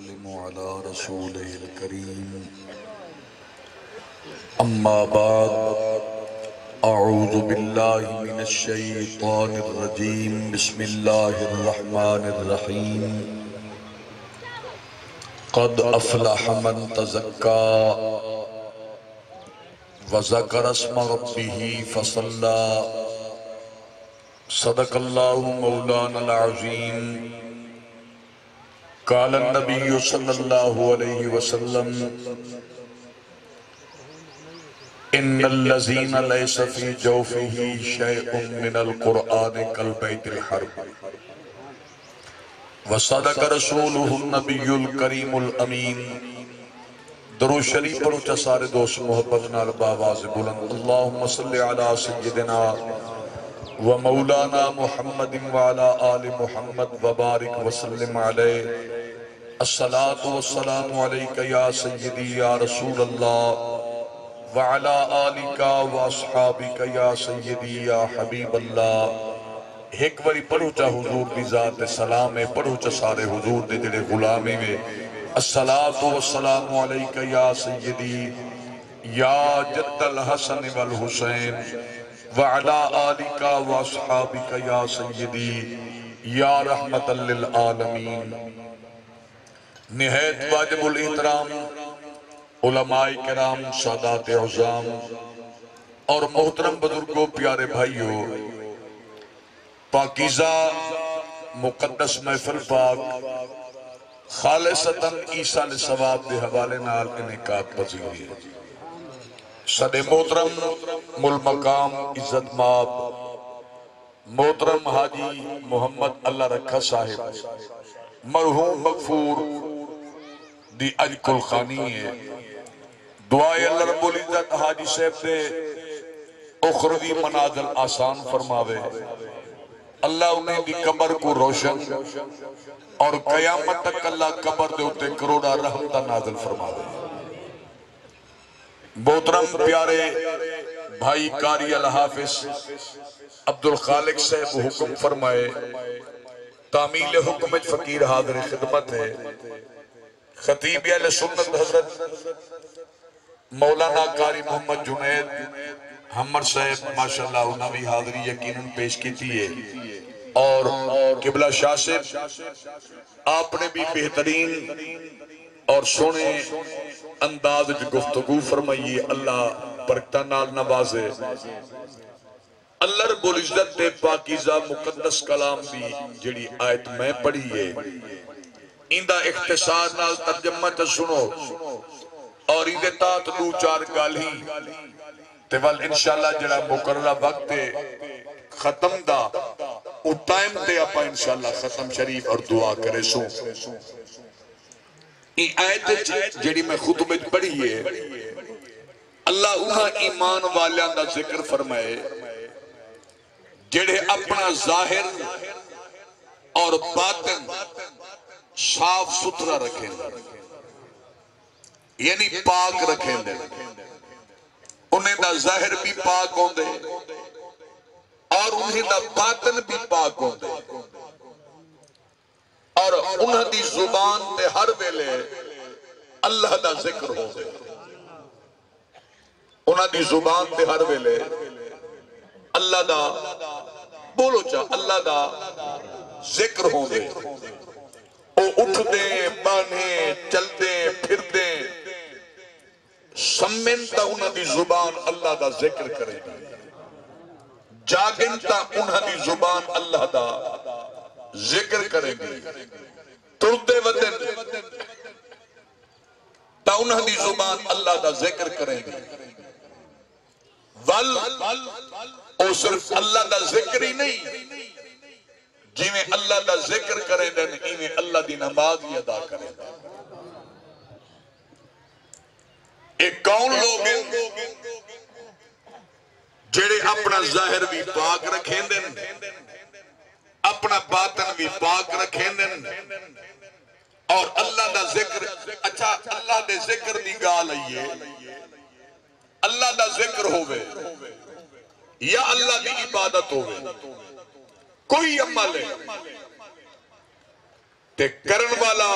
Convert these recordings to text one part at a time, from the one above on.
وسلم على رسوله الكريم أما بعد أعوذ بالله من الشيطان الرجيم بسم الله الرحمن الرحيم قد أفلح من تزكى وذكر اسم ربه فصلى صدق الله مولانا العظيم قال النبي صلى الله عليه وسلم إن الذين ليس في جوفه شيء من القرآن كالبيت الحرب وصدق رسوله النبي الكريم الأمين درود شریف پر اچھا سارے دوست محبت نال باواز بلند اللہم صلی علی سیدنا و مولانا محمد وعلا آل محمد وبارک وسلم علیہ الصلاة والسلام علیکہ یا سیدی یا رسول اللہ وعلا آلکہ و اصحابکہ یا سیدی یا حبیب اللہ ایک باری پڑھو چا حضور دی ذات سلام پڑھو چا سارے حضور دے جڑے غلامی میں الصلاة والسلام علیکہ یا سیدی یا جد الحسن والحسین وعلا آلکہ و اصحابکہ یا سیدی یا رحمت للعالمین نہایت واجب الاحترام علماء کرام سادات عظام اور محترم بزرگوں پیارے بھائیوں پاکیزہ مقدس محفل پاک خالصتاً عیسیٰ علیہ ثواب دے حوالے نال انعقاد پذیر ہے صدر محترم مل مقام عزت ماب محترم حاجی محمد اللہ رکھا صاحب مرحوم مغفور دی اج کل خانی ہے دعائے اللہ رب العزت حاجی صاحب دے اخروی منازل آسان فرماوے اللہ انہیں دی قبر کو روشن اور قیامت تک اللہ قبر دے ہوتے کروڑا رحمتہ نازل فرماوے محترم پیارے بھائی قاری الحافظ عبدالخالق صاحب حکم فرمائے تعمیل حکم فقیر حاضر خدمت ہے خطیب اہل سنت حضرت مولانا قاری محمد جنید ہمر صاحب ماشاءاللہ انہوں بھی حاضری یقیناً پیش کیتی ہے اور قبلہ شاہ صاحب آپ نے بھی بہترین اور سونے انداز گفتگو فرمائیے اللہ برکتہ نال نوازے اللہ رب العزت تے پاکیزہ مقدس کلام دی جڑی آیت میں پڑھی ہے اندہ اختصار نال ترجمہ تا سنو اور اندے تات دو چار گالی تے وال انشاءاللہ جڑا مقررہ وقت ختم دا او ٹائم تے اپا انشاءاللہ ختم شریف اور دعا کرے سو این آیت جڑی میں خطبہ پڑھی ہے اللہ انہا ایمان والیاں دا ذکر فرمائے جڑے اپنا ظاہر اور باطن صاف ستھرا رکھیں یعنی پاک رکھیں دے انہیں دا ظاہر بھی پاک ہوں دے اور انہیں دا باطن بھی پاک ہوں دے اور انہیں دی زبان دے ہر ویلے اللہ دا ذکر ہوں دے انہیں دی زبان دے ہر ویلے اللہ دا بولو چاہ اللہ دا ذکر ہوں دے وہ اٹھ دیں بانے چل دیں پھر دیں سمن تا انہاں دی زبان اللہ دا ذکر کرے گی جاگن تا انہاں دی زبان اللہ دا ذکر کرے گی تردے وطن تا انہاں دی زبان اللہ دا ذکر کرے گی او صرف اللہ دا ذکر ہی نہیں جی میں اللہ دا ذکر کرے دن ایویں اللہ دی نماز ہی ادا کرے دن ایک کون لوگ ہیں جڑے اپنا ظاہر بھی پاک رکھیں دن اپنا باطن بھی پاک رکھیں دن اور اللہ دا ذکر اچھا اللہ دے ذکر دی گال آئیے اللہ دا ذکر ہوئے یا اللہ دی عبادت ہوئے کوئی عمل ہے تے کرن والا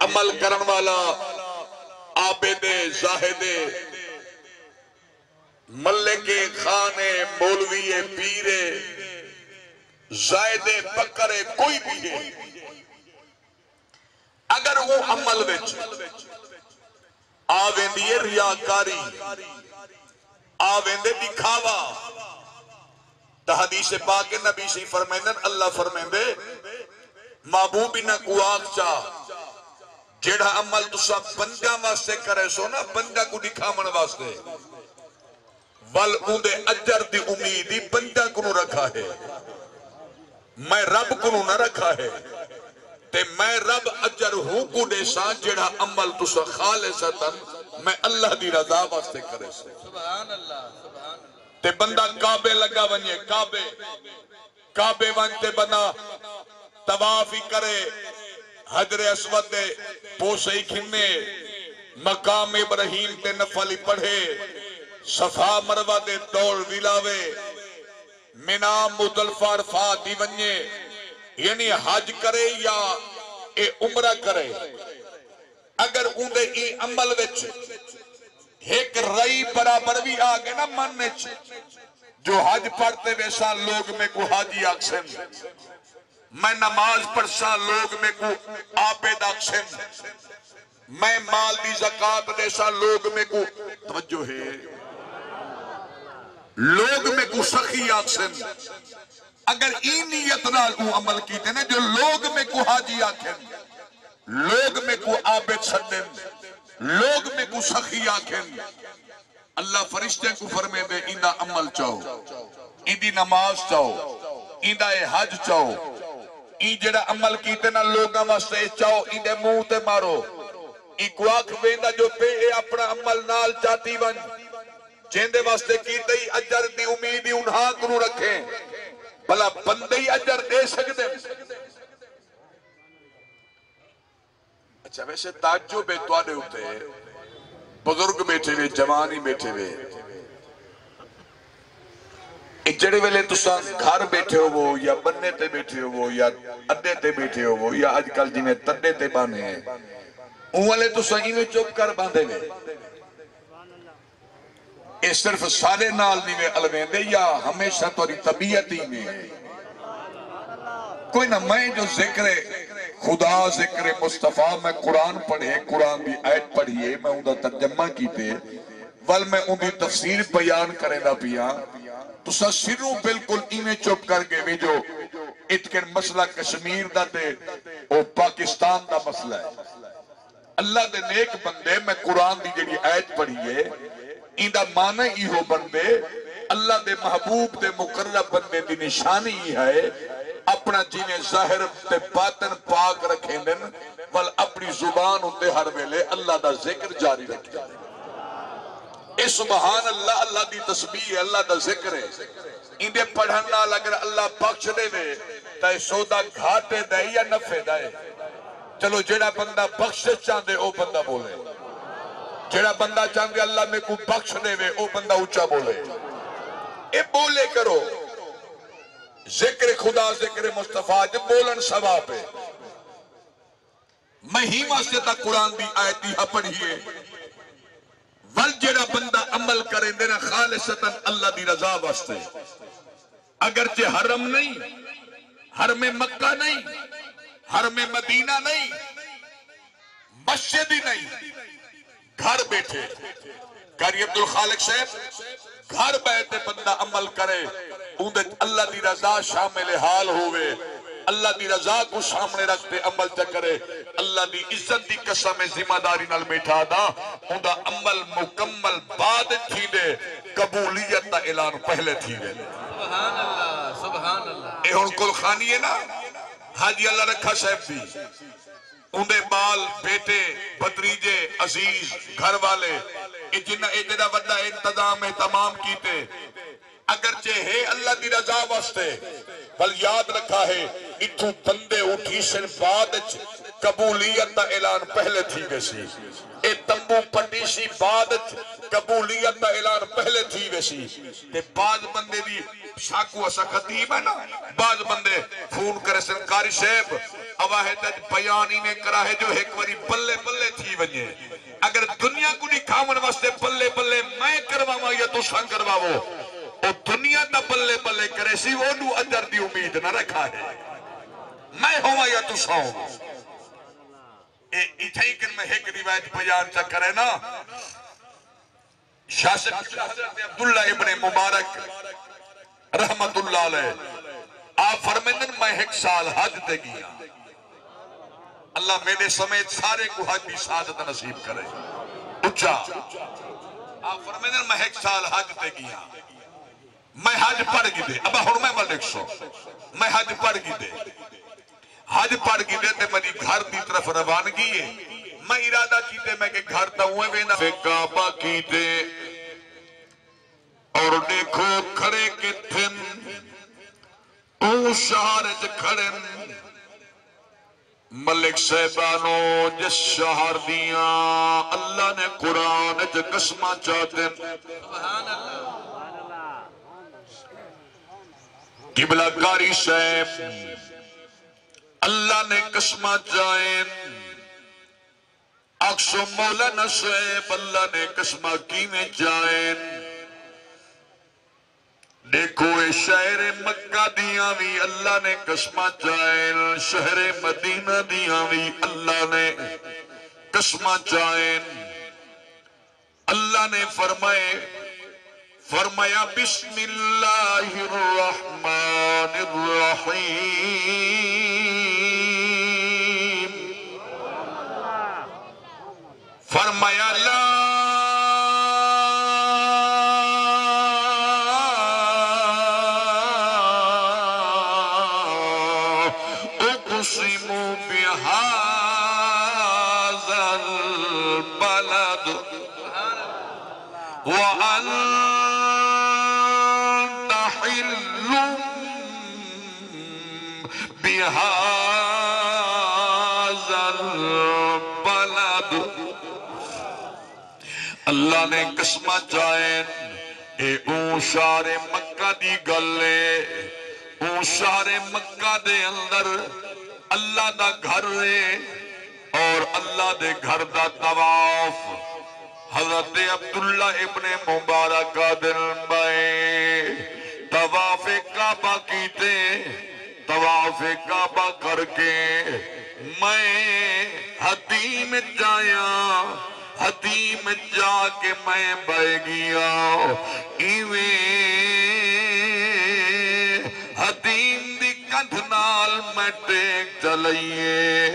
عمل کرن والا عابد زاہد ملک خان مولوی پیر زائد بکر کوئی بھی ہے، اگر وہ عمل وچ آویندی ہے ریاکاری، آویندے دکھاوا، تو حدیث پاک نبی سے فرمائندن اللہ فرمائندے محبوب نہ کو آگ چاہ جیڑا عمل تسا بندہ واسطے کرے سو نا بندہ کو دکھامن واسطے ول اوندے اجر دی امیدی بندہ کو نو رکھا ہے، میں رب کو نو نہ رکھا ہے، تے میں رب اجر ہوں کو دے ساں جیڑا عمل تسا خالصتاً میں اللہ دی رضا واسطے کرے سے۔ سبحان اللہ سبحان اللہ۔ تے بندہ کعبے لگا ونیے، کعبے وانتے بندہ طواف ہی کرے، حجر اسود دے پوسے ہی کھنے، مقام ابراہیم تے نفلی پڑھے، صفا مروہ دے دوڑ ویلاوے، منا مزدلفہ عرفات دی ونیے، یعنی حج کرے یا اے عمرہ کرے، اگر اندے ای عمل وچ ایک رئی برابر بھی آگے نا مننے جو حج پڑھتے ویسا لوگ میں کو حاجی آکسن، میں نماز پڑھسا لوگ میں کو عابد آکسن، میں مال دی زکاة دیسا لوگ میں کو توجہ ہے لوگ میں کو سخی آکسن، اگر ای نیت نال کو عمل کیتے نا جو لوگ میں کو حاجی آکھن، لوگ میں کو عابد سدن، لوگ میں کو سخی آکھن، اللہ فرشتے کو فرمے دے ایندہ عمل چاہو، ایندی نماز چاہو، ایندہ حج چاہو، ای جڑا عمل کیتے نا لوگاں واسطے چاہو، ایندے منہ تے مارو، ای کو آکھ بیندہ جو پہ اے اپنا عمل نال چاہتی ون جیندے واسطے کیتے ہی اجر دی امیدی انہاں کنو رکھیں بھلا بندے ہی اجر دے سکتے۔ اچھا ویسے تعجب ہے توڑے ہوتے بزرگ بیٹھے ہوئے جوانی بیٹھے ہوئے ایک جڑے ویلے تساں گھر بیٹھے ہو یا بننے تے بیٹھے ہو یا اڈے تے بیٹھے ہو یا آج کل جنہیں تڈے تے بانے ہیں ان والے تساں ہی چپ کر باندھے ہوئے اے صرف سارے نال نہیں میں علمین دے یا ہمیشہ توری طبیعت ہی میں کوئی نہ میں جو ذکر خدا ذکر مصطفیٰ میں قرآن پڑھے قرآن دی آیت پڑھیے میں اندھا ترجمہ کیتے ول میں اندھی تفسیر بیان کرے نہ پیا تو سا سروں بالکل ایمیں چپ کر کے بھی جو اتکن مسئلہ کشمیر دا دے او پاکستان دا مسئلہ ہے اللہ دے نیک بندے میں قرآن دی جڑی آیت پڑھیے ایندہ معنی ہی ہو بندے اللہ دے محبوب دے مقرب بندے دی نشانی ہی ہے اپنا جینے ظاہر تے باطن پاک رکھیں دن ول اپنی زبان اندے ہر ویلے اللہ دا ذکر جاری رکھیں اے سبحان اللہ اللہ دی تسبیح ہے اللہ دا ذکر ہے اندے پڑھنا لگر اللہ بخش دے وے تے سودا گھاٹے دے یا نفع دے چلو جڑا بندہ بخش چاندے او بندہ بولے جڑا بندہ چاندے اللہ میں کو بخش دے وے او بندہ اونچا بولے اے بولے کرو ذکر خدا ذکر مصطفیٰ جب بولن ثواب ہے مہیمہ سے تا قرآن دی آیتی پڑھیے ول جڑا بندہ عمل کریں دینا خالصتاً اللہ دی رضا واسطے اگرچہ حرم نہیں حرم مکہ نہیں حرم مدینہ نہیں مسجد ہی نہیں گھر بیٹھے قاری عبدالخالق صاحب گھر بیٹھے بندہ عمل کرے اللہ دی رضا شامل حال ہوئے اللہ دی رضا کو سامنے رکھتے عمل چکرے اللہ دی عزت دی قسم ذمہ داری نال بیٹھا دا اندہ عمل مکمل بعد تھی دے قبولیت دا اعلان پہلے تھی دے سبحان اللہ سبحان اللہ اے ہن کل خانی ہے نا حاجی اللہ رکھا صاحب بھی اندے بال بیٹے بھتریجے عزیز گھر والے جنہ ایجدہ وڈا انتظام تمام کیتے اگرچہ ہے اللہ دی رضا واسطے بل یاد رکھا ہے اتھو بندے اٹھی سن بعد قبولیت دا اعلان پہلے تھی ویسی اے تمبو پٹی سی بعد قبولیت دا اعلان پہلے تھی ویسی تے بعض بندے دی شاکو اسا خطیب ہے نا بعض بندے فون کرے سن قاری صاحب اواہد بیان ہی نے کرا ہے جو ایک واری بلے بلے تھی ونجے اگر دنیا کو دکھاون واسطے بلے بلے میں کرواواں یا تساں کرواو او دنیا دا بلے بلے کرے سی وہ نو اجر دی امید نہ رکھا ہے میں ہوا یا تساں ہو اتھائی کر میں ایک روایت بیان چا کرے نا شاشق حضرت عبداللہ ابن مبارک رحمت اللہ علیہ آپ فرمیندن میں ایک سال حج دے گیا اللہ میرے سمیت سارے کو حج بھی سعادت نصیب کرے اچھا آپ فرمیندن میں ایک سال حج دے گیا میں حج پڑھ گی دے ابا ہر میں ملک سو میں حج پڑھ گی دے حج پڑھ گی دے تے میری گھر دی طرف روانگی ہے میں ارادہ کیتے میں کہ گھر تا ہوئے وینا کعبہ کیتے اور دیکھو کھڑے کے تھن او شہر کھڑن ملک صاحبانو جس شہر دیاں اللہ نے قرآن جو قسمہ چاہتے سبحان اللہ قبلہ کاری صاحب اللہ نے قسمہ چاہیں اکسو مولانا صاحب اللہ نے قسمہ کی میں چاہیں دیکھو اے شہر مکہ دیاں بھی اللہ نے قسمہ چاہیں شہر مدینہ دیاں بھی اللہ نے قسمہ چاہیں اللہ نے فرمایا بسم اللہ الرحمن الرحیم فرمایا لا اقسم بهذا البلد وأنت حل بهذا البلد اللہ نے قسمہ چاہیں اے اون شہر مکہ دی گلے اون شہر مکہ دے اندر اللہ دا گھر ہے اور اللہ دے گھر دا طواف حضرت عبداللہ ابن مبارک دن بائے طواف کعبہ کیتے طواف کعبہ کر کے میں حتیم جایا حتیم جا کے میں بہ گیا حتیم دی کندھ نال میں ٹیک چلائیے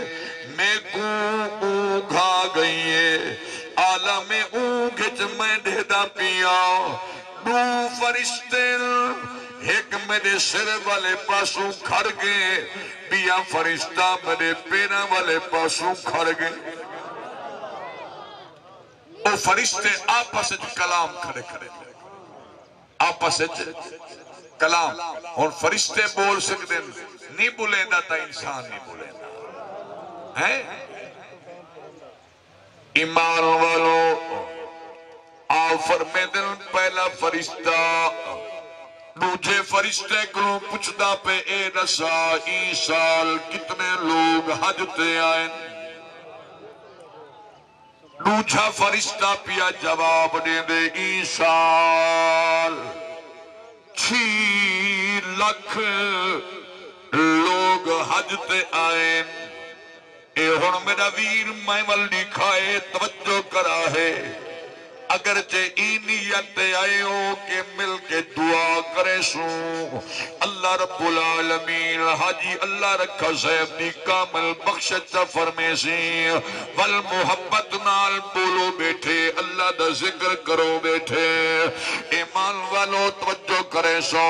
میں کو کھا گئیے عالم اونگج میں ڈھیدا پیا دو فرشتے ایک میرے سر والے پاسوں کھڑ گئے بیا فرشتہ میرے پیرا والے پاسوں کھڑ گئے وہ فرشتے آپس کلام کھڑے کھڑے آپس کلام اور فرشتے بول سکتے نہیں بولے دا تا انسان نہیں بولے دا ہے ایمان والو آفر میں دن پہلا فرشتہ دوجھے فرشتے کو پوچھتا پہ اے رسا ای سال کتنے لوگ حج تے آئیں دوجھا فرشتہ پیا جواب دے دے ای سال 6 لاکھ لوگ حج تے آئیں اے ہن میرا ویر میں والدی کھائے توجہ کرا ہے اگرچہ ای نیت آئے ہو کہ مل کے دعا کرے سو اللہ رب العالمین حاجی اللہ رکھا صاحب دی کامل بخشت فرمے سی والمحبت نال بولو بیٹھے اللہ دا ذکر کرو بیٹھے ایمان والو توجہ کرے سو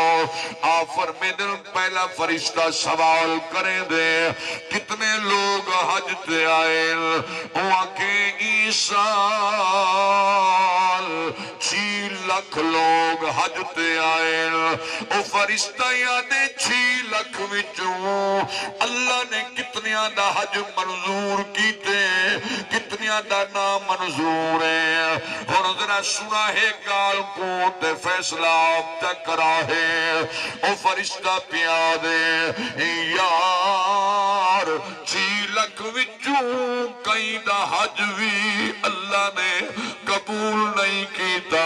آفر میں دن پہلا فرشتہ سوال کریں دے کتنے لوگ حج تے آئے وہاں کے عیسیٰ 6 لاکھ لوگ حج تے آئے او فرشتہ یادے 6 لاکھ وچوں اللہ نے کتنیاں دا حج منظور کیتے کتنیاں دا نام منظور ہے اور ذرا سنا ہے گال کو تے فیصلہ اب تک کرا ہے او فرشتہ پیا دے یار چیلک وچوں کئی دا حج بھی اللہ نے قبول نہیں کیتا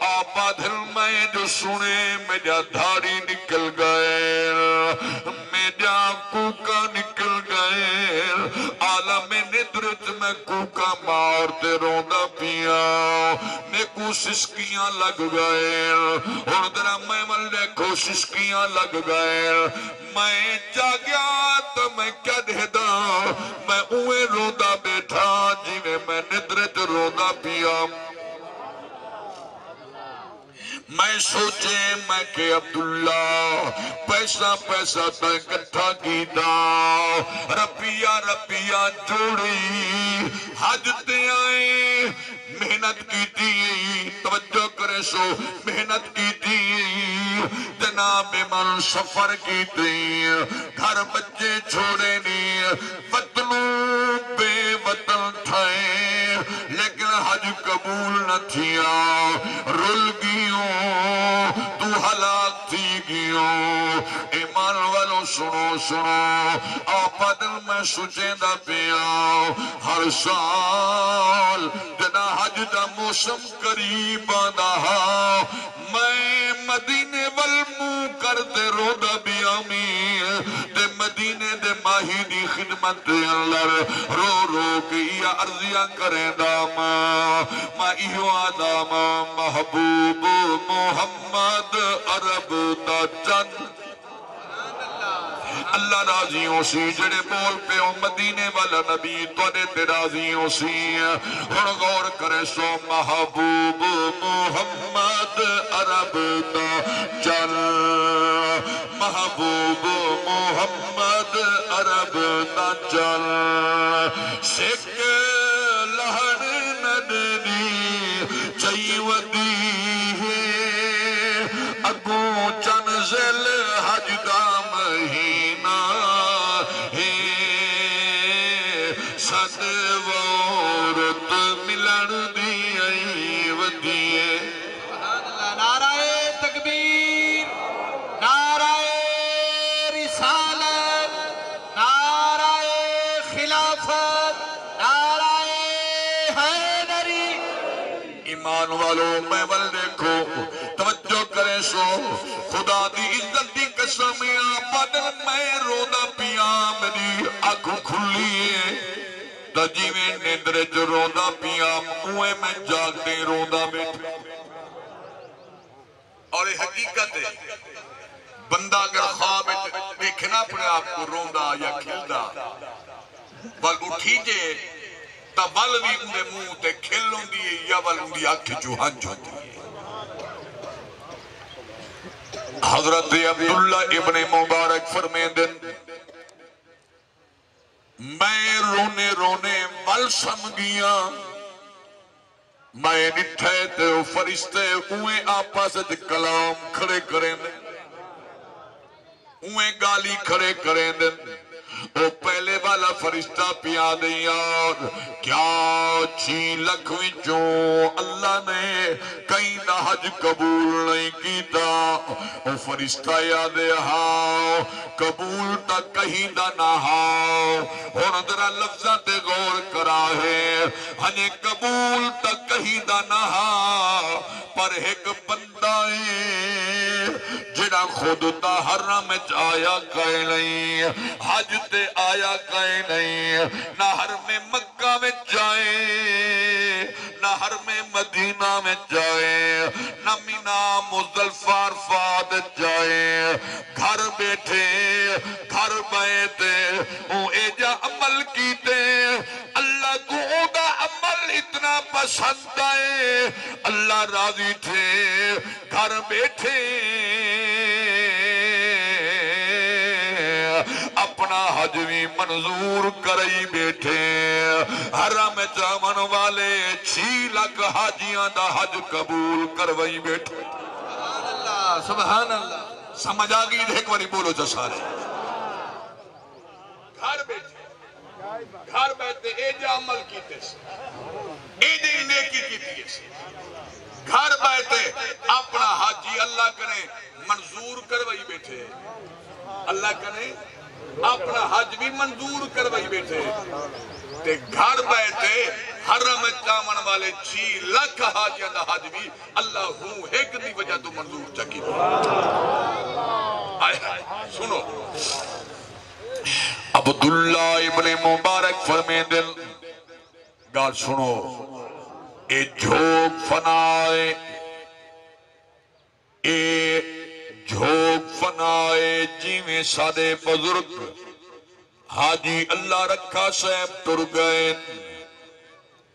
آپا دل میں جو سنے میرا دھاڑی نکل گئے میرا کوکا نکل گئے عالم ندرت میں کوکا مارتے روندہ پیا میں کوششکیاں لگ گئے اور درہ میں ملے کوششکیاں لگ گئے میں جاگیا تو میں کیا دے دا میں اوے روندہ بیٹھا جنہیں میں ندرت روندہ پیا میں سوچے میں کہ عبداللہ پیسہ تا اکٹھا کیتا رپیا جوڑی حج تے آئے محنت کی تھی توجہ کرے سو محنت کی تھی جناب من سفر کی تھی گھر بچے چھوڑے نہیں وطنوں بے وطن تھائے لیکن حج قبول نہ تھیا رل گیوں تو ہلاک تھی گیوں ایمان والوں سنو آپا دل میں سوچیں دا پیا ہر سال جنا حج دا موسم قریب آدھا میں مدینے والمو کر دے رو دا بیامی دے مدینے دے ماہی دی خدمت دے اللہ رو کے یا عرضیاں کریں داما ما ایہو آداما محبوب محمد عرب دا چند اللہ راضیوں سی جڑے بول پہ ہو مدینے والا نبی توڑے تے راضیوں سی اور غور کرے سو محبوب محمد عرب دا چل محبوب محمد عرب دا چل سکھ لہر ندی چیودی اگوں چنزل حج دا مہینہ صد وورت ملن دی آئی ودیے نعرہ تکبیر نعرہ رسالت نعرہ خلافت نعرہ حیدری ایمان والوں میں ول دیکھو توجہ کریں سو خدا دی عزت دی قسم آپا دل میں رودا پیا میری آنکھوں کھلی ہے تجیویں نیندرے جو رودا پیا اوے میں جاگتے رودا بیٹھے اور یہ حقیقت ہے بندہ اگر خواب دیکھنا پڑے آپ کو رودا یا کھلدا بل اٹھی جے تا بل بھی اندے منہ تے کھلوں دیئے یا بل اندی آنکھ جو ہنج ہوتی ہے حضرت عبداللہ ابن مبارک فرمین دن میں رونے رونے ول سمگیاں میں نٹھے تے فرشتے اویں آپا سے کلام کھڑے کریں دن اویں گالی کھڑے کریں دن وہ پہلے والا فرشتہ پیا دیں یار کیا 6 لکھ وچوں اللہ نے کہیں دا حج قبول نہیں کیتا وہ فرشتہ یاد ہاں قبول تا کہیں دا نہ ہاں اور ذرا لفظاں تے غور کرا ہے ہنے قبول تا کہیں دا نہ ہاں پر ایک بندہ ہے جڑا خود تا حرم وچ آیا کہیں نہیں حج تے آیا کہیں نہیں نہ حرم مکہ میں جائے نہ حرم مدینہ میں جائے نہ مینا مزدلفہ عرفات جائے گھر بیٹھے گھر بیٹھے وہ ایجا عمل کیتے اللہ کو دا عمل اتنا پسند آئے اللہ راضی تھے گھر بیٹھے اپنا حج بھی منظور کرائی بیٹھے حرم جامن والے 6 لکھ حاجیاں دا حج قبول کروائی بیٹھے سبحان اللہ سمجھ آگئی ایک باری بولو جو سارے گھر بیٹھے اے جا عمل کیتے سے اے جی نیکی کیتے سے گھر بیٹھے اپنا حاجی اللہ کرے منظور کروائی بیٹھے اللہ کرے اپنا حج بھی منظور کروائی بیٹھے تے گھر بیٹھے حرم چامن والے 6 لاکھ حاجیاں دا حج بھی اللہ ہوں ایک دی وجہ تو منظور چکی سنو عبداللہ ابن مبارک فرمین دل گال سنو اے جھوک فنائے جیویں سادے بزرگ حاجی اللہ رکھا صاحب تر گئے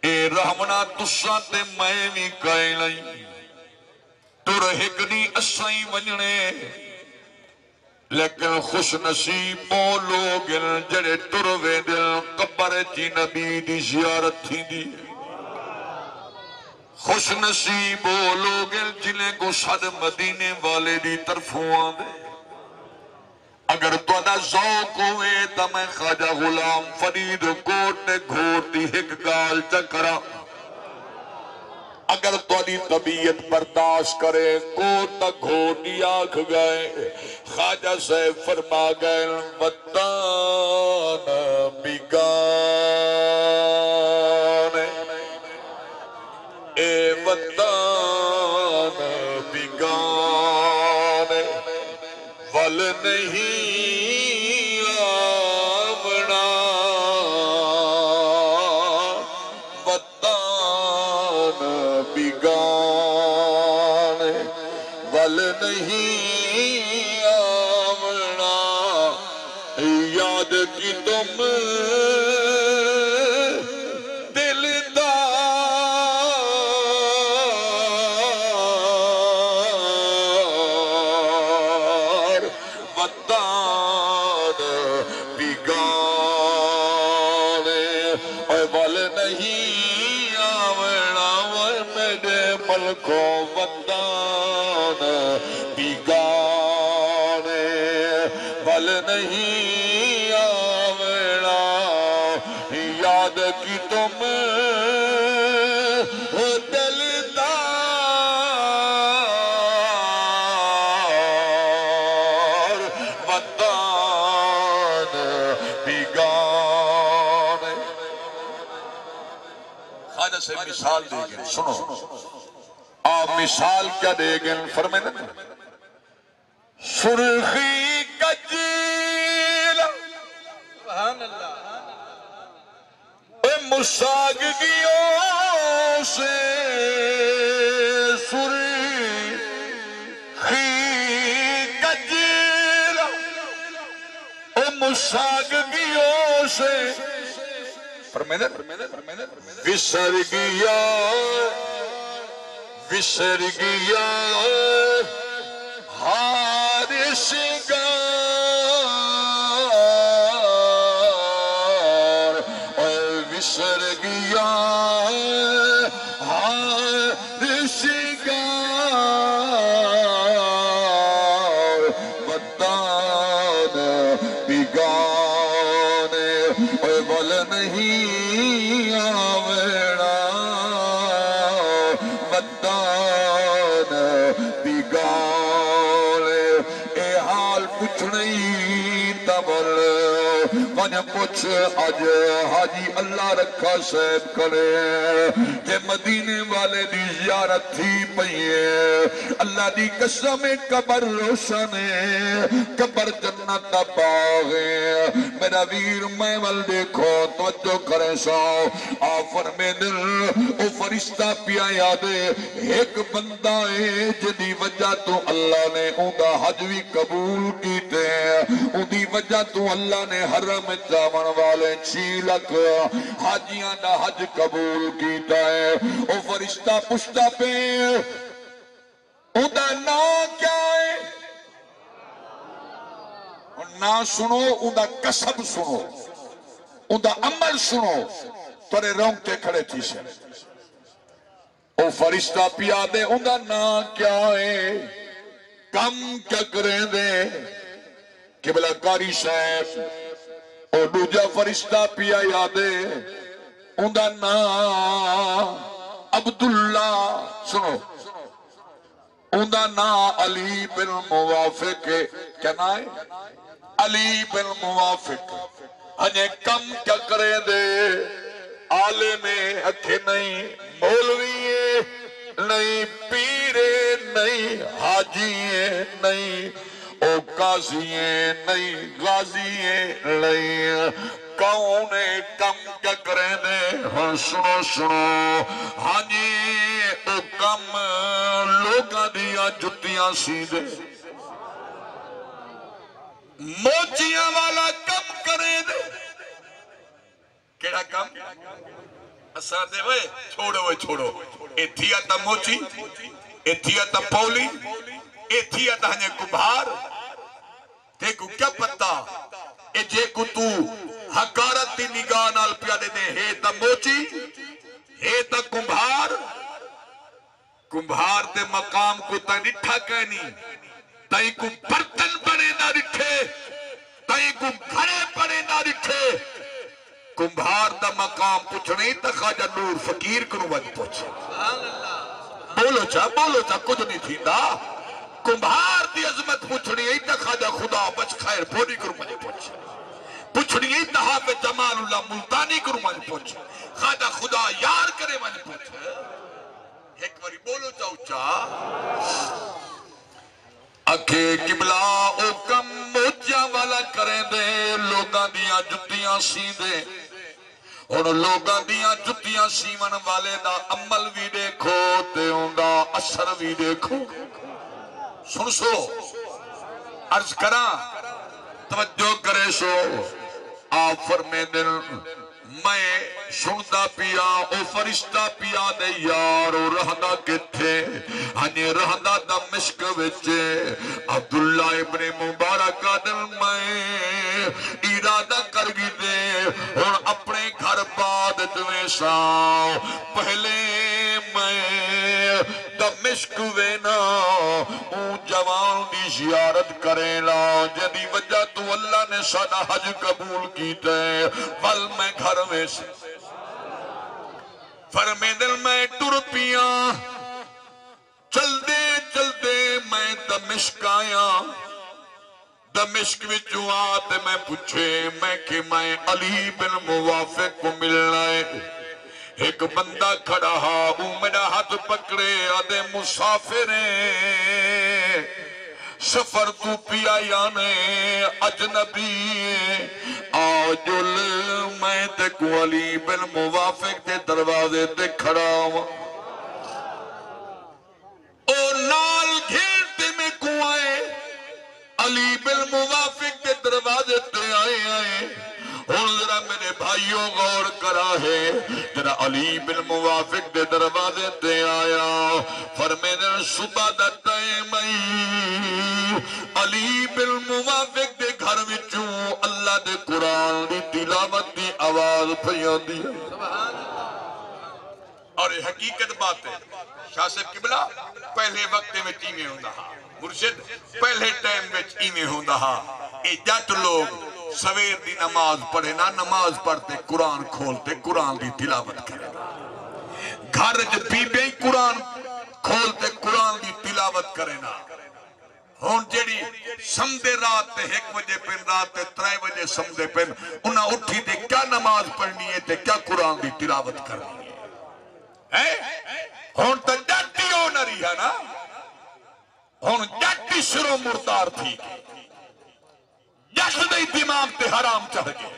اے رحمنا تساں تے میں بھی کہے لئی تر ہک دی اسائیں ونجنے لیکن خوش نصیب وہ لوگ جڑے تر ویندل قبر چی نبی دی زیارت تھی دی خوش نصیب وہ لوگ جنہیں کو صد مدینے والے دی طرفوں آدھے اگر تو دا ذوق ہوئے تا میں خواجہ غلام فرید کوٹ نے گھوڑتی ایک گال چکرا اگر تو دی طبیعت برداشت کرے کوٹ تا گھوڑی آکھ گئے خواجہ سے فرما گئے وطن بگان اے وطن بگان ول نہیں آونا وطن بگان ول نہیں آونا یاد کی تم کو وطن بگان بل نہیں آونا یاد کی تم دلدار وطن بگان خواجہ سے مثال دے گئے سنو آپ مثال کیا دے گئے فرمائے نا سرخی کجیل سبحان اللہ مساگیوں سے سرخی کجیل مساگیوں سے فرمائے نا وسر گیا وسر گیا ہار سنگار وسر گیا ہار سنگار وطن بگان بل نہیں آونا وطن بگان اے حال کچھ نہیں تبل مجھے پوچھ آج حاجی اللہ رکھا صاحب کرے کہ مدینے والے دی زیارت تھی پئیے اللہ دی قسم قبر روشن ہے قبر جنت دا باغ ہے میرا ویر میں ول دیکھو توجہ کرے ساؤ آفر میں دل او فرشتہ پیا یادے ایک بندہ ہے جدی وجہ تو اللہ نے اوندا حج بھی قبول کیتے ہیں اندی وجہ تو اللہ نے حرم جامن والے 6 لاکھ حاجیاں دا حج قبول کیتا ہے او فرشتہ پشتہ پہ اوندا نام کیا ہے نہ سنو اوندا قصب سنو اوندا عمل سنو تورے رونگتے کھڑے تھی سے او فرشتہ پیا دے اوندا نام کیا ہے کم کیا کریں دے قبلہ کاری صاحب او دوجا فرشتہ پیا یادے اوندا نام عبداللہ سنو اوندا نام علی بن موافق کیا نام ہے علی بن موافق ہنے کم کیا کرے دے عالم اکھے نہیں مولوی نہیں پیرے نہیں حاجی نہیں او قاضی نہیں غازی نہیں کون کم کیا کریں دے ہاں سنو سنو ہاں جی او کم لوگاں دیا جتیاں سی دے موچیاں والا کم کریں دے کیڑا کم اساں دے وے چھوڑو ایتھیا تا موچی ایتھیا تا پولی ایتھیا تا ہنے کبھار دیکھو کیا پتا اے جے کو تو حقارت دی نگاہ نال پیادے دے ہے تا موچی ہے تا کمبھار دے مقام کو تا نٹھا کہنی تائی کو برتن بنے نہ رکھے تائی کو گھڑے بنے نہ رکھے کمبھار دا مقام پوچھنے تا خواجہ نور فقیر کرو وجہ پوچھے بولو چا کچھ نہیں تھی دا کمبھار دی عظمت پوچھنی ہے تا خواجہ خدا بچ خیر بولی کرو وجہ پوچھے پوچھنی ہے تا حافظ جمال اللہ ملتانی کرو وجہ پوچھے خواجہ خدا یار کرے وجہ پوچھے ایک باری بولو چا اکھے قبلہ او کم موچیاں والا کریں دے لوگاں دیاں جتیاں سی دے اور لوگاں دیاں جتیاں سیمن والے دا عمل بھی دیکھو تے ہوندا اثر بھی دیکھو سن سو عرض کراں توجہ کرے سو آپ فرمے دل میں سنتا پیا او فرشتہ پیا دے یارو رہدا کتھے ہنے رہدا دمشق وچے عبداللہ ابن مبارک دل میں ارادہ کر گی دے اور اپنے گھر بعد دویں ساں پہلے میں دمشق وینا اون جوان دی زیارت کرے لا جدی وجہ تو اللہ نے ساڈا حج قبول کیتے ول میں گھر میں سے فرمے دل میں ٹر پیاں چل دے میں دمشق آیا دمشق وچوں آتے میں پوچھے میں کہ میں علی بن موافق کو ملنا ہے ایک بندہ کھڑا ہا وہ میرا ہاتھ پکڑے آدھے مسافر سفر تو پیا یانے اجنبی آجل میں تے کو علی بن موافق دے دروازے تے کھڑا ہوا او نال گھیرتے میں کو آئے علی بن موافق دے دروازے تے آئے اور ذرا میرے بھائیوں غور کرا ہے ذرا علی بن موافق دے دروازے تے آیا فرمینے صبح دا ٹائم علی بن موافق دے گھر وچوں اللہ دے قرآن دی تلاوت دی آواز پھیان دی اور یہ حقیقت بات ہے شاہ صاحب قبلہ پہلے وقت میں تیمیں ہوندہ ہاں مرشد پہلے ٹائم میں تیمیں ہوندہ ہاں اے جات لوگ سویر دی نماز پڑھے نا نماز پڑھتے قرآن کھولتے قرآن دی تلاوت کرے گھر بی بی قرآن کھولتے قرآن دی تلاوت کرے نا ہون جیڑی سمدے رات تے 1 بجے پن رات تے 3 بجے سمدے پن انہاں اٹھی دے کیا نماز پڑھنی ہے تے کیا قرآن دی تلاوت کرنی ہے ہون تا جاتی ہو نہ رہی ہے نا ہون جاتی شروع مردار تھی جس دے دماغ تے حرام چڑھ گئے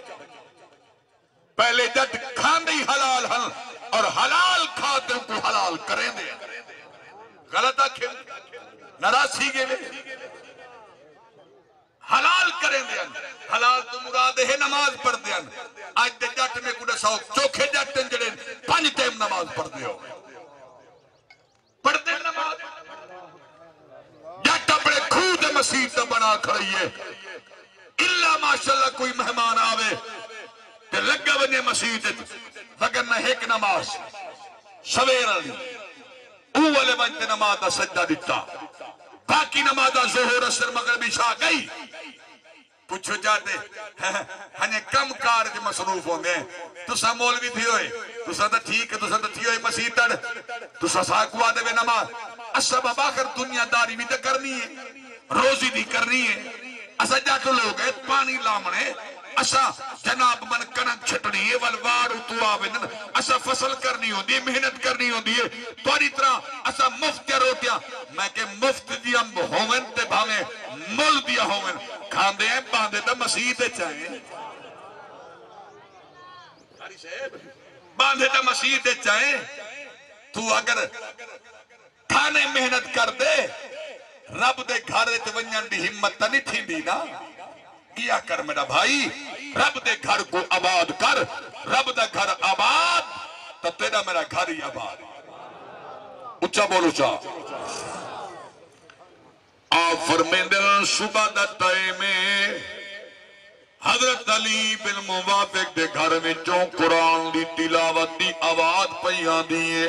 پہلے جد کھاندے حلال ہن اور حلال کھاتے ان کو حلال کریں دے غلط آکھیں نراسی گے حلال کریں دے حلال تو مراد ہے نماز پڑھ دے آج دے جٹ میں کڑا ساؤ چوکھے جٹن جڑے 5 ٹائم نماز پڑھ دے ہو پڑھ دے نماز جٹ اپنے خود مسیح بنا کھڑی ہے اللہ ماشاءاللہ کوئی مہمان آوے تے لگا بنے مسجد وگرنہ ایک نماز سویر علی اولے بنتے نماز دا سجدہ دیتا باقی نماز دا ظہور اثر مغرب عشاء گئی پوچھو جاتے ہنے کم کار دے مصروف ہوں گے تسا مولوی تھی ہوئے تسا دا ٹھیک ہے تسا دا تھی ہوئے مسیح تڑ تسا ساکوا دے نماز اسباب آخر دنیا داری بھی تے کرنی ہے روزی بھی کرنی ہے اسا جات لوگ ہے پانی لامنے اسا جناب من کنک چھٹنی ہے والوار تو آویدن اسا فصل کرنی ہوں دی محنت کرنی ہوں دی تواری طرح اسا مفت روٹیاں میں کہ مفت دیا ہومن تے بھامے مل دیا ہومن کھاندے ہیں باندے تا مسیح تے چاہیں باندے تا مسیح تے چاہیں تو اگر کھانے محنت کر دے رب دے گھر تے ونجن دی ہمت تا نہیں تھی دی نا کیا کر میرا بھائی رب دے گھر کو آباد کر رب دے گھر آباد تو تیرا میرا گھر ہی آباد اچھا بولو چا آپ فرمیندن صبح دا ٹائم حضرت علی بن موافق دے گھر میں چون قرآن دی تلاوت دی آواز پہیاں دیئے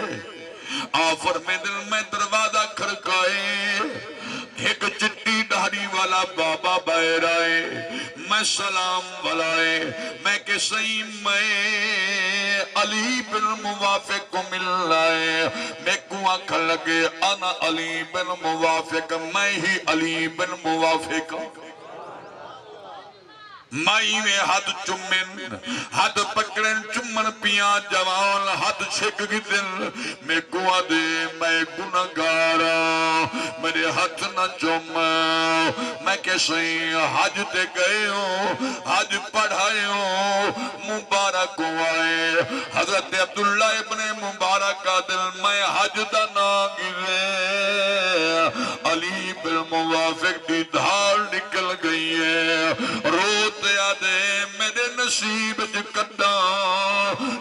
آپ فرمیندن میں دروازہ کھڑکائے ایک چٹی دہری والا بابا باہر آئے میں سلام والائے میں کہ صحیح میں علی بن موافق کو مل لائے میں کو آنکھ لگے انا علی بن موافق میں ہی علی بن موافق مائی میں ہاتھ چمن ہاتھ پکڑن چمن پیاں جوان ہاتھ چھک گی دل میں گوا دے میں گناہگارا میرے ہاتھ نہ چم میں کیسے حج تے گئے ہوں حج پڑھائے ہوں مبارک ہوئے حضرت عبداللہ ابن مبارک کا دل میں حج دا نا گرے علی بن موافق دی دھال نکل گئی ہے روت یادے میرے نصیب کٹا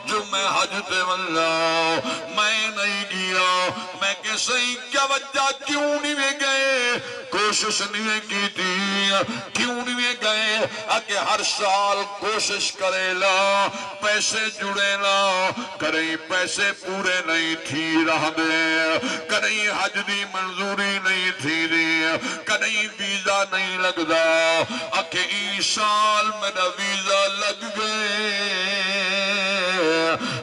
جو میں حج تے واللہ میں نہیں گیا میں کہ صحیح کیا وجہ کیوں نہیں گئے کوشش نہیں کی تھی کیوں نہیں گئے کہ ہر سال کوشش کرے لا پیسے جڑے لا کریں پیسے پورے نہیں تھی رہ دے کریں حج دی منظوری نہیں تھی دی کریں ویزا نہیں لگ دا کہ سال میرا ویزا لگ گئے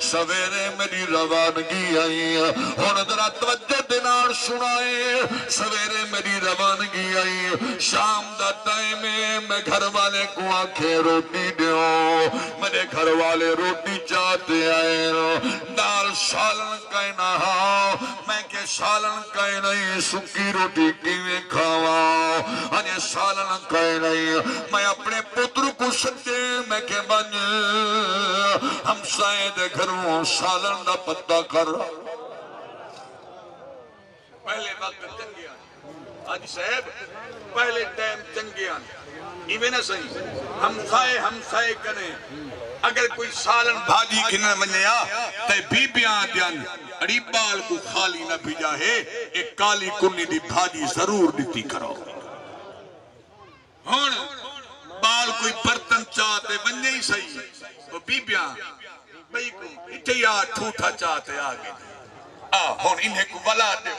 سویرے میری روانگی آئی ہون ذرا توجہ دینار سنائے سویرے میری روانگی آئی شام دا ٹائم میں گھر والے کو آنکھیں روٹی دیوں میرے گھر والے روٹی چاہتے آئے دال سالن کہنا میں کہ سالن کہہ نہیں سکی روٹی کیویں کھاوا انہیں سالن کہہ نہیں میں اپنے پتر کو سکتے میں کہ بن ہم شاید گھروں سالن دا پتہ کر پہلے وقت چنگیاں آج صاحب پہلے ٹائم چنگیاں ایویں نہ صحیح ہم سائے کریں اگر کوئی سالن بھاجی کھنا منیا تے بیبیاں دیان اڑی بال کو خالی نہ بھیجا ہے ایک کالی کنی دی بھاجی ضرور دیتی کرو ہون بال کوئی برتن چاہتے بننے ہی صحیح وہ بیبیاں بھئی کو اتیا ٹھوٹا چاہتے آگے ہون انہیں کو بلا دے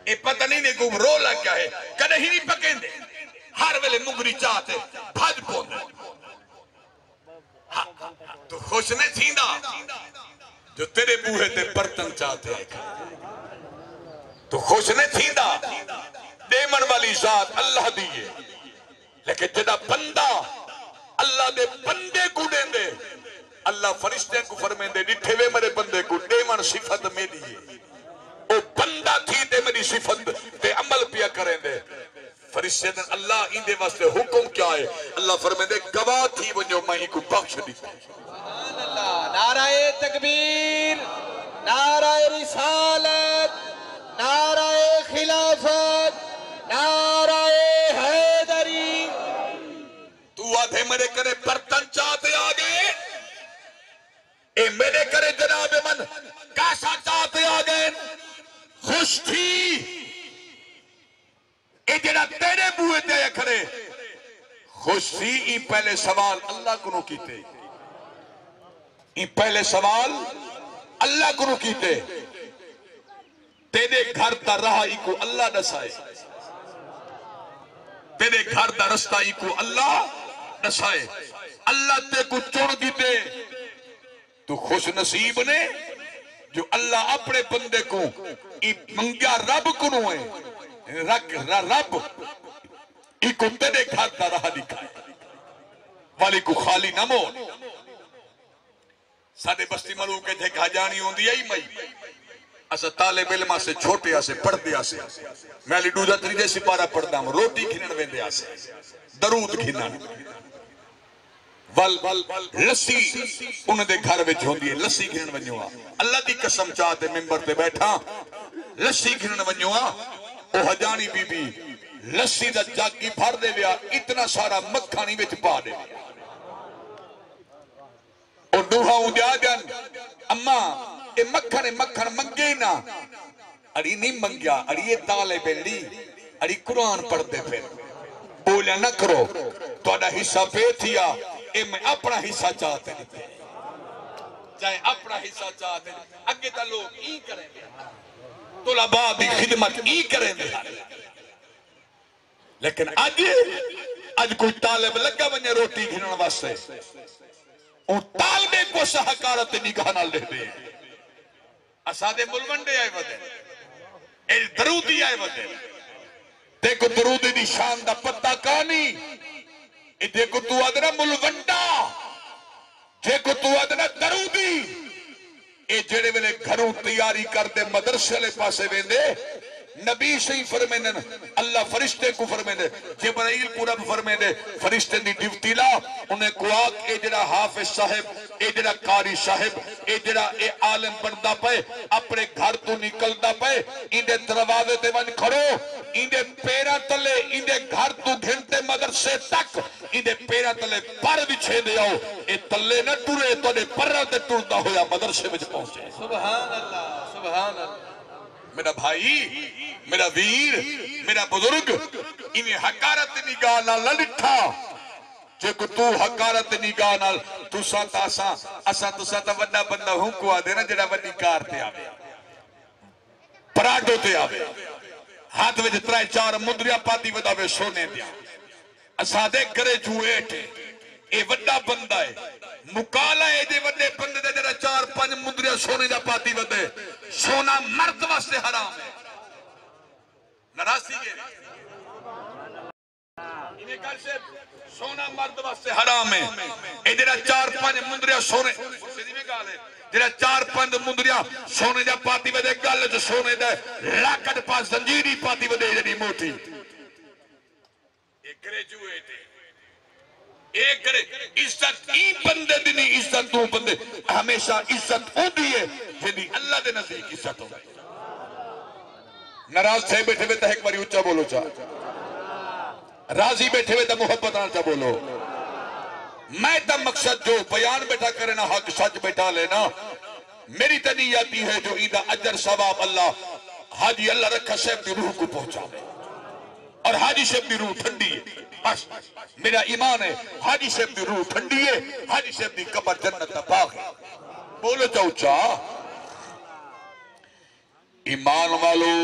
اے پتہ نہیں نے کو رولا کیا ہے کدے ہی نہیں پکیں دے ہر ویلے مگری چاہتے بھاج پوندے تو خوش نہیں تھیندا جو تیرے بوہے تے برتن چاہتے ہیں تو خوش نہیں تھیندا دیمن والی ذات اللہ دیئے لیکن جدا بندہ اللہ دے بندے کو دیں دے اللہ فرشتے کو فرمیں دے ڈٹھے وے میرے بندے کو دیمن صفت میں دیئے او بندہ تھی دے میری صفت تے عمل پیا کریں دے فرشتے دن اللہ ان دے واسطے حکم کیا ہے اللہ فرمیں دے گواہ تھی وہ جو میں ہی کو بخش دی سبحان اللہ نعرہ تکبیر نعرہ رسالت نعرہ خلافت نعرہ حیدری تو آدھے میرے کرے برتن چاہتے آگے اے میرے کرے جناب من کاسا چاہتے آگے خوش تھی اے جناب تیرے بوئے دے کھڑے خوش تھی ای پہلے سوال اللہ کو نو کیتے ای پہلے سوال اللہ کو نو کیتے تیرے گھر تا رہا ای کو اللہ نسائے تیرے گھر دا رستہ ای کو اللہ نسائے اللہ تے کو چڑ دیتے تو خوش نصیب نے جو اللہ اپنے بندے کو ای منگیا رب کو نوئے رب ایک تیرے گھر دا راہ دکھائے والی کو خالی نہ موڑ ساڑے بستی ملوک کے تھے کہا جانی ہوں دی ای مئی اسا طالب علمہ سے چھوٹے آسے پڑھ دیا سے میں علی ڈوزہ تریجے سپارہ پڑھ دا ہوں روٹی کھنن ویندے آسے درود کھنن لسی انہوں دے گھر وچ ہوندی ہے لسی کھنن ونجوا اللہ دی قسم چاہتے ممبر تے بیٹھا لسی کھنن ونجوا او حجانی بی بی لسی دا جاگ کی بھر دے لیا اتنا سارا مکھانی وچ پا دے اور دوہا ہوں دیا جان اماں اے مکھن منگے نا اڑی نہیں منگیا اڑی یہ طالب لی اڑی قرآن پڑھ دے پھر بولیا نہ کرو تو اڑا حصہ پہ تھیا اے میں اپنا حصہ چاہتے ہیں چاہے اپنا حصہ چاہتے ہیں اگے تا لوگ ای کریں گے طلباء بھی خدمت ای کریں گے لیکن آج کوئی طالب لگا بنیا روٹی گھنن واسطے ان طالبے کو سہکارت نگاہ نہ لے دے اسادے ملوندے آئے ودے اے درودی آئے ودے دیکھو درودی دی شان دا پتہ کانی اے دیکھو تو ادنا ملوندا دیکھو تو ادنا درودی اے جڑے ویلے گھروں تیاری کر دے مدرسے لے پاسے ویندے نبی صحیح فرمیندے اللہ فرشتے کو فرمیندے جبرائیل کو رب فرمیندے فرشتے دی ڈیوٹی لا انہیں کو آگ اے جڑا حافظ صاحب اے جڑا قاری صاحب اے جڑا اے عالم بندا پے اپنے گھر تو نکلدا پے اندے دروازے تے ون کھڑو اندے پیرا تلے اندے گھر تو گھنٹے مدرسے تک اندے پیرا تلے پر بچھے دے آؤ اے تلے نہ ٹورے تو دے پر تے ٹردا ہویا مدرسے وچ پہنچے سبحان اللہ سبحان اللہ میرا بھائی میرا ویر میرا بزرگ انہیں حقارت نگاہ نہ لڑٹھا جے کو تو حقارت نگاہ نہ تو ساتھ اسا تو ساتھ وڈا بندہ ہوں کو آدھے نا جڑا وڈی کار تے آوے پراڈو تے آوے ہاتھ وچ ترائے چار مندریا پاتی وداوے سونے دیا اسا دے کرے جوئے اے وڈا بندہ ہے مکالا ہے دے وڈے بندے دے جڑا چار پانچ مندریا سونے دا پاتی ودے سونا مرد واسطے حرام ہے نراسی گئے انہیں کل سے سونا مرد واسطے حرام ہے اے جڑا چار پانچ مندریا سونے جڑا چار پانچ مندریا سونے دا پاتی ودے گل جو سونے دے لاکٹ پاس زنجیری پاتی ودے جڑی موٹی ایک گریجویٹ ایک کرے عزت ای بندے دی نہیں عزت دو بندے ہمیشہ عزت ہو دی ہے جنہی اللہ دے نزدیک عزت ہو ناراض تھے بیٹھے ہوئے تا ایک باری اچھا بولو چاہ راضی بیٹھے ہوئے تا محبت آنچا بولو میں تا مقصد جو بیان بیٹھا کرے نا حق سچ بیٹھا لینا میری تنیاتی ہے جو ایدہ اجر ثواب اللہ حاجی اللہ رکھا صاحب دی روح کو پہنچا دے اور حاجی صاحب دی روح ٹھنڈی ہے بس میرا ایمان ہے حاجی صاحب دی روح ٹھنڈی ہے حاجی صاحب دی قبر جنت دا باغ ہے بولو چاہو چاہ ایمان والو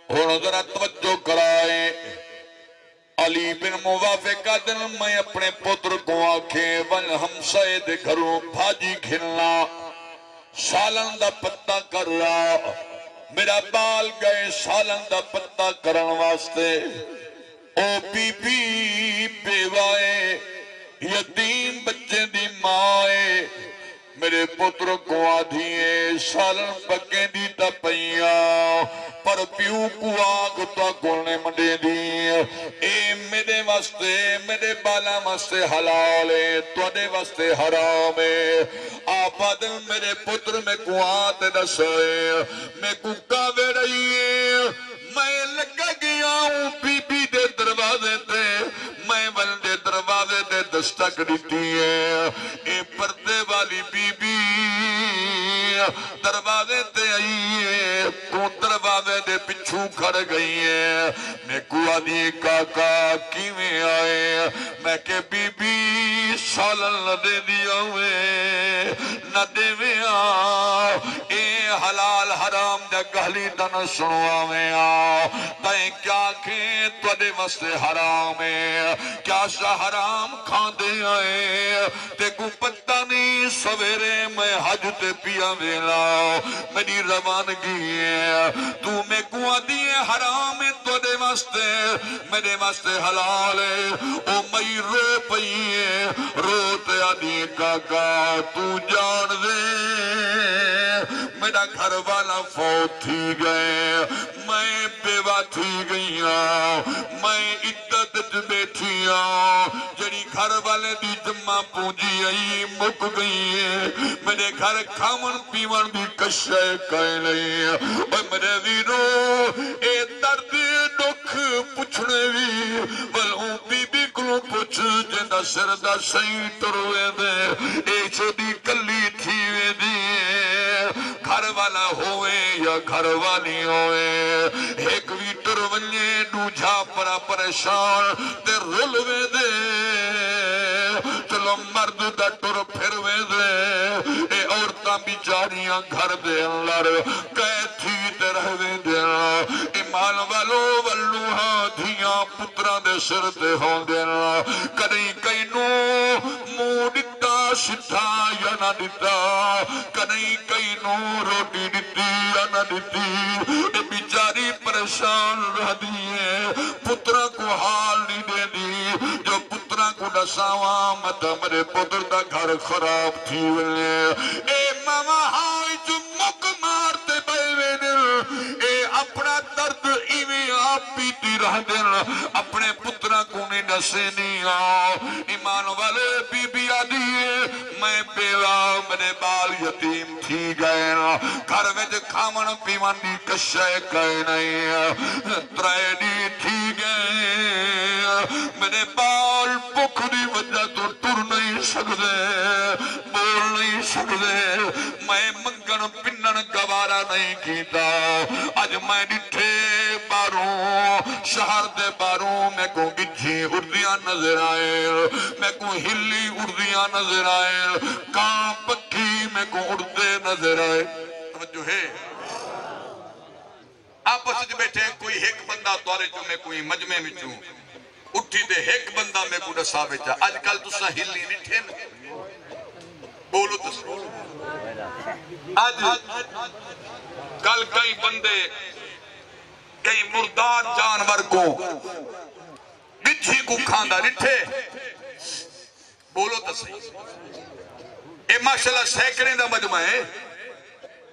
اور ذرا توجہ کرائے علی بن موافقہ دن میں اپنے پتر کو آنکھیں ون ہمسائے دے گھروں بھاجی گھننا سالن دا پتہ کر رہا میرا بال گئے سالن دا پتہ کرن واسطے او بی بی بیوائے یتیم بچے دی مائے میرے پتر کو آدھیے سالن پکے دی تا پئیاں پر پیو کو آگ تا گولنے مڈے دی اے میرے واسطے میرے بالا واسطے حلال ہے توڑے واسطے حرام ہے آباد میرے پتر میں کو آتے دسائے میں کو کاوے رہی ہے میں لگا گیا ہوں بی بی دے دروازے تے میں والدے دروازے دے دستک دیتی ہے اے پردے والی بی بی دروازے تے آئی ہے تو دروازے دے پچھو کھڑ گئی ہے میں کو آدھی کاکا کیویں آئے میں کہ بی بی سالن نہ دے دیا ہوئے نہ دے ویا اے حلال حرام جا گہلی دن سنوا میں تائیں کیا کھیں توڑے واسطے حرام ہے کیا شاہ حرام کھان دے آئے تے کو پتہ نہیں سویرے میں حج تے پیا ویلا میری روانگی ہے تو میں کو دیے حرام تو دے واسطے میرے واسطے حلال ہے او مئی رو پئی ہے روتے آدھی کاکا تو جان دے میرا گھر والا فوت تھی گئے میں بیوہ تھی گئی میں عدت بیٹھی جڑی گھر والے دی جمع پونجی آئی مک گئی ہے میرے گھر کھاون پیون بھی کشے کہیں نہیں اور میرے ویرو اے درد دکھ پچھنے بھی بلوں بی بی کلوں پچھ جندہ سردہ سہی تروے دے اے چھوڑی کلی تھی وے دی گھر والا ہوئے یا گھر والی ہوئے ایک ویٹر ونجے دوجھا پرا پریشان تے رلوے دے چلو مرد دا ٹر پھروے دے اے عورتاں بیچاریاں گھر دے لڑ کہے تھی تے رہوے دے ایمان والو والوہاں دھیاں پتران دے سر دے ہوں دے کدیں کئی نو مو ڈٹا شٹھا یا نہ ڈٹا کدیں کئی نو روٹی ڈٹی یا نہ ڈٹی اے بیچاری پریشان رہ دیئے پترہ کو حال نہیں دے دی جو پترہ کو نساواں مطا میرے پتر دا گھر خراب تھی ویلے اے ماما ہائی جو مک مارتے بیوے دل اے اپنا درد ایویں آپ پیتی رہ دل اپنے پترہ کو نہیں نسے نہیں ایمان والے بی بی آدھیے میں بیوہ میرے بال یتیم تھی گئے گھر میں جو کھامن پیمان دی کشے کہے نہیں تریڈی تھی گئے میرے بال بکھ دی وجہ تو ٹر نہیں سکتے بول نہیں سکتے میں منگن پنن گوارا نہیں کیتا آج میں ڈٹھے باروں شہر دے باروں میں کو گجھی اردیاں نظر آئے میں کو ہلی اردیاں نظر آئے کان پکھی میں کو اردے نظر آئے توجہ ہے آپس جو بیٹھے کوئی ایک بندہ دوارے جو میں کوئی مجمع میں چوں اٹھی دے ایک بندہ میں کو نسا بیچا آج کل تو سا ہلی نہیں تھے بولو تو آج کل کئی بندے کئی مردار جانور کو بچھی کو کھاندہ نٹھے بولو تو صحیح اے ماشاءاللہ سیکڑیں دا مجمع ہے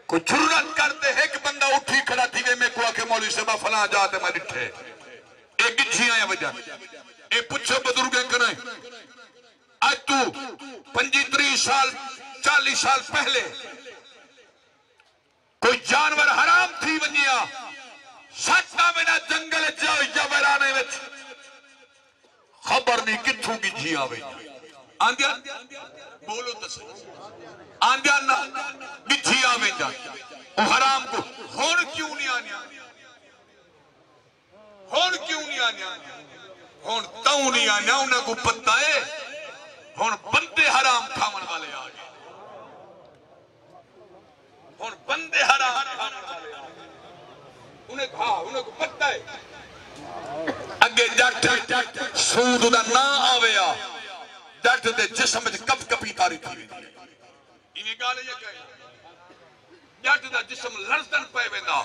کوئی جرات کرتے ایک بندہ اٹھی کھڑا تھی گئے میں کو آکے مولوی صاحبہ فلاں جاتے میں نٹھے اے گچھی آیا وجہ اے پچھے بدرگیں کریں آج تو 25 سال 40 سال پہلے کوئی جانور حرام تھی ونیا ساتھا میرا جنگل جاؤ یا ویرانے وچ خبر نہیں کتھوں کی جی آوے آندیا بولو تو صحیح آندیا نا بچھی آوے جا وہ حرام کو ہون کیوں نہیں آنیا ہون کیوں نہیں آنیا ہون تاؤں نہیں آنیا انہیں کو پتہ ہے ہون بندے حرام کھامن والے آگے ہون بندے حرام کھامن والے آگے انہیں کو پتہ ہے اگے جٹ سود دا نا آویا جٹ دے جسم میں کپ کپی تاری تھی انہیں گالے یہ کہے جٹ دا جسم لرزدن پہ ویندہ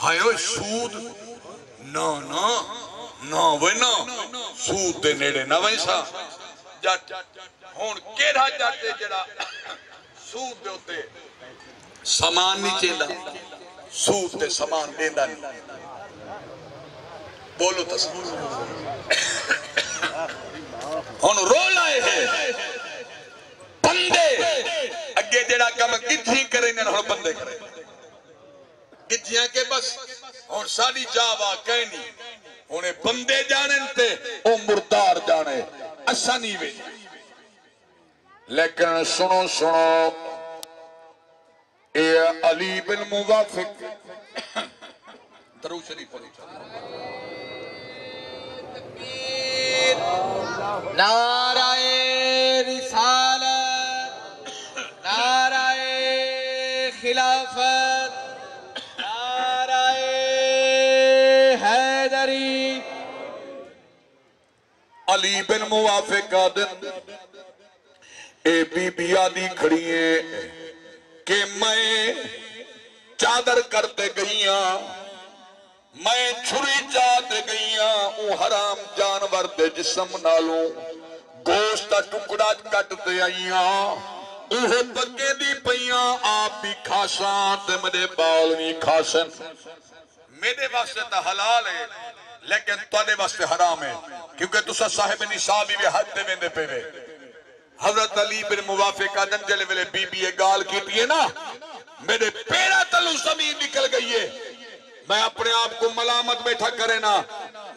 ہائے ہوئے سود نا وے نا سود دے نیڑے نا ویسا جٹ ہون کیڑا جٹ دے جڑا سود دے ہوتے سامان نہیں چیندہ سود دے سامان دیندہ نہیں بولو تصور ہون رول آئے ہیں بندے اگے جڑا کم گجھی کریں گے ہون بندے کریں گجھیاں کے بس ہون ساڑی جاوا کہنی ہونے بندے جانن تے او مردار جانے اسا نہیں وے لیکن سنو اے علی بن موافق درو شریف پڑھی نعرہ رسالت نعرہ خلافت نعرہ حیدری علی بن موافق کا دن اے بی بی آدھی کھڑی ہے کہ میں چادر کرتے گئیاں، میں چھری چاہتے گئیاں، او حرام جانور دے جسم نالوں گوشت ٹکڑا کٹتے آئیاں، اوہ پکے دی پئیاں آپ بھی کھاساں تے میرے بال بھی کھاسن۔ میرے واسطے تا حلال ہے لیکن تواڈے واسطے حرام ہے، کیونکہ تسا صاحب نصاب بھی حد دے ویندے پے وے۔ حضرت علی بن موافق آدن جلے ویلے بی بی گال کیتی ہے نا، میرے پیرا تلو زمین نکل گئی ہے، میں اپنے آپ کو ملامت بیٹھا کرے نا،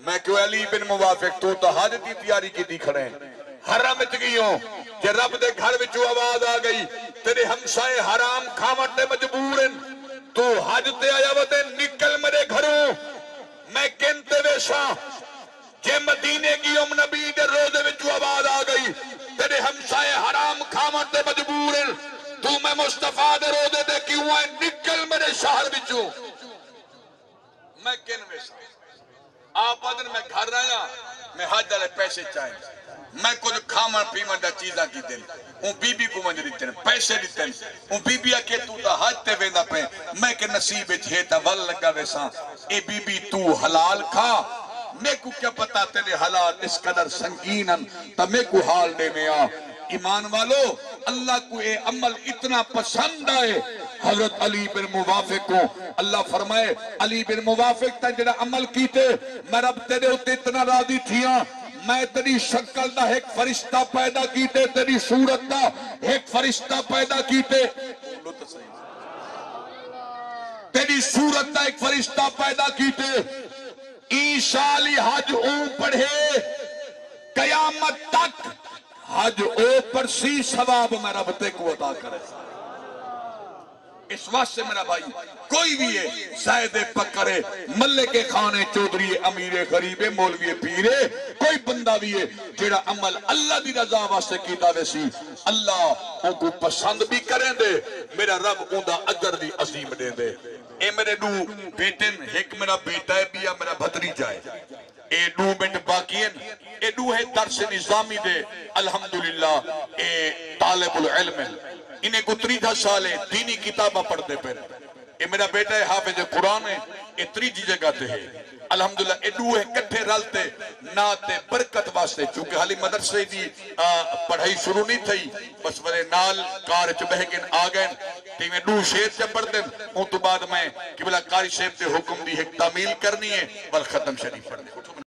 میں کیوں علی بن موافق تو حج دی تیاری کی دی کھڑے حرم وچ گئیوں کہ رب دے گھر وچوں آواز آ گئی تیرے ہمسائے حرام کھاون تے مجبور ہیں، تو حج تے آیا وتے نکل میرے گھروں، میں کہنتے ویساں جے مدینے کی نبی دے روزے وچوں آواز آ گئی تیرے ہمسائے حرام کھاون تے مجبور ہیں، تو میں مصطفیٰ دے روزے دے کیوں آئے نکل میرے شہر وچوں، میں کن ویساں آپ آدن میں گھر رہا میں حج والے پیسے چاہیں، میں کچھ کھاون پیون دا چیزاں کی دن اون بی بی کو منج دیتے ہیں پیسے دیتے ہیں، اون بی بی آکے تو تا حج تے ویندا پے، میں کہ نصیب ہے تا ول لگا ویساں، اے بی بی تو حلال کھا، میں کو کیا پتا تیرے حالات اس قدر سنگین ہیں تا میں کو حال دینے آ۔ ایمان والو اللہ کو اے عمل اتنا پسند آئے، حضرت علی بن موافق کو اللہ فرمائے علی بن موافق تا جڑا عمل کیتے میں رب تیرے ہوتے اتنا راضی تھیاں، میں تیری شکل دا ایک فرشتہ پیدا کیتے، تیری صورت دا ایک فرشتہ پیدا کیتے، تیری صورت دا ایک فرشتہ پیدا کیتے، عیسیٰ علی حج او پڑھے قیامت تک حج او پر سی ثواب میں رب تے کو عطا کرے۔ اس واسطے میرا بھائی کوئی بھی ہے زائد پکرے ملک خانے چودھری امیر غریب مولوی پیرے کوئی بندہ بھی ہے جیڑا عمل اللہ دی رضا واسطے کیتا ویسی اللہ ان کو پسند بھی کریں دے، میرا رب ان دا اجر بھی عظیم دے دے۔ اے میرے دو بیٹن ایک میرا بیٹا ہے بھی میرا بھتریجا ہے، اے دو بیٹ باقی ہیں، اے دو ہے درس نظامی دے الحمدللہ اے طالب العلم ہے، انہیں کو 13 سالے دینی کتابہ پڑھتے پہ، اے میرا بیٹا ہے حافظ قرآن ہے، اے 3 جگہ تے ہے الحمدللہ، اے دو ہے کٹھے رلتے ناتے برکت واسطے، چونکہ حالی مدرسے دی پڑھائی شروع نہیں تھی، بس بلے نال کار چ بہگن آگئن تی میں دو شیر چ پڑھتے ان تو بعد میں کہ بلا قاری صاحب تے حکم دی ایک تعمیل کرنی ہے بل ختم شریف پڑھنے